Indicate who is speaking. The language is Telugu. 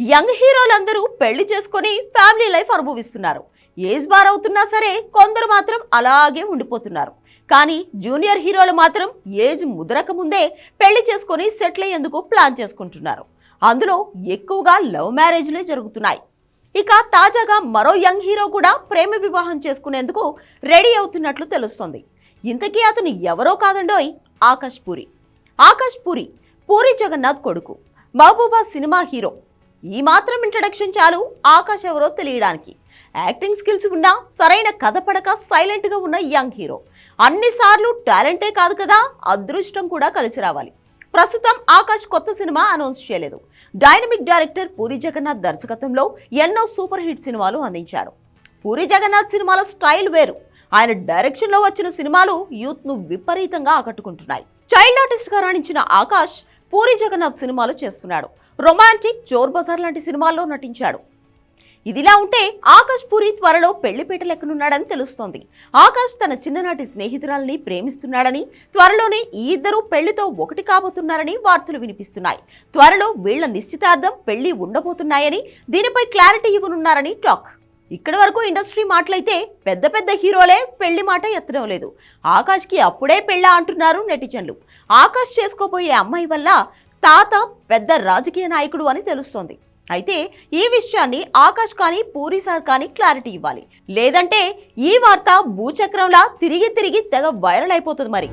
Speaker 1: యంగ్ హీరోలందరూ పెళ్లి చేసుకొని ఫ్యామిలీ లైఫ్ అనుభవిస్తున్నారు. ఏజ్ బార్ అవుతున్నా సరే కొందరు మాత్రం అలాగే ఉండిపోతున్నారు. కానీ జూనియర్ హీరోలు మాత్రం ఏజ్ ముదరక ముందే పెళ్లి చేసుకొని సెటిల్ అయ్యేందుకు ప్లాన్ చేసుకుంటున్నారు. అందులో ఎక్కువగా లవ్ మ్యారేజ్లే జరుగుతున్నాయి. ఇక తాజాగా మరో యంగ్ హీరో కూడా ప్రేమ వివాహం చేసుకునేందుకు రెడీ అవుతున్నట్లు తెలుస్తోంది. ఇంతకీ అతను ఎవరో కాదండోయ్, ఆకాష్ పూరి. ఆకాష్ పూరి పూరి జగన్నాథ్ కొడుకు, మహబూబా సినిమా హీరో. ఈ మాత్రం ఇంట్రడక్షన్ చాలు ఆకాష్ ఎవరో తెలియడానికి. యాక్టింగ్ స్కిల్స్ ఉన్నా సరైన కథ పడక సైలెంట్ గా ఉన్న యంగ్ హీరో. అన్నిసార్లు టాలెంటే కాదు కదా, అదృష్టం కూడా కలిసి రావాలి. ప్రస్తుతం ఆకాష్ కొత్త సినిమా అనౌన్స్ చేయలేదు. డైనమిక్ డైరెక్టర్ పూరి జగన్నాథ్ దర్శకత్వంలో ఎన్నో సూపర్ హిట్ సినిమాలు అందించాడు. పూరి జగన్నాథ్ సినిమాల స్టైల్ వేరు. ఆయన డైరెక్షన్ లో వచ్చిన సినిమాలు యూత్ ను విపరీతంగా ఆకట్టుకుంటున్నాయి. చైల్డ్ ఆర్టిస్ట్ గా రాణించిన ఆకాష్ పూరి జగన్నాథ్ సినిమాలు చేస్తున్నాడు. రొమాంటిక్, చోర్ బజార్ లాంటి సినిమాల్లో నటించాడు. ఇదిలా ఉంటే ఆకాష్ పూరి త్వరలో పెళ్లిపీటలెక్కనున్నాడని తెలుస్తోంది. ఆకాష్ తన చిన్ననాటి స్నేహితురాలని ప్రేమిస్తున్నాడని, త్వరలోనే ఈ ఇద్దరు పెళ్లితో ఒకటి కాబోతున్నారని వార్తలు వినిపిస్తున్నాయి. త్వరలో వీళ్ల నిశ్చితార్థం, పెళ్లి ఉండబోతున్నాయని, దీనిపై క్లారిటీ ఇవ్వనున్నారని టాక్. ఇక్కడి వరకు ఇండస్ట్రీ మాటలైతే పెద్ద పెద్ద హీరోలే పెళ్లి మాట ఎత్తడం లేదు. ఆకాష్కి అప్పుడే పెళ్ళా అంటున్నారు నెటిజన్లు. ఆకాష్ చేసుకోబోయే అమ్మాయి వల్ల తాత పెద్ద రాజకీయ నాయకుడు అని తెలుస్తోంది. అయితే ఈ విషయాన్ని ఆకాష్ కానీ పూరి సార్ కానీ క్లారిటీ ఇవ్వాలి. లేదంటే ఈ వార్త భూచక్రంలా తిరిగి తిరిగి తెగ వైరల్ అయిపోతుంది మరి.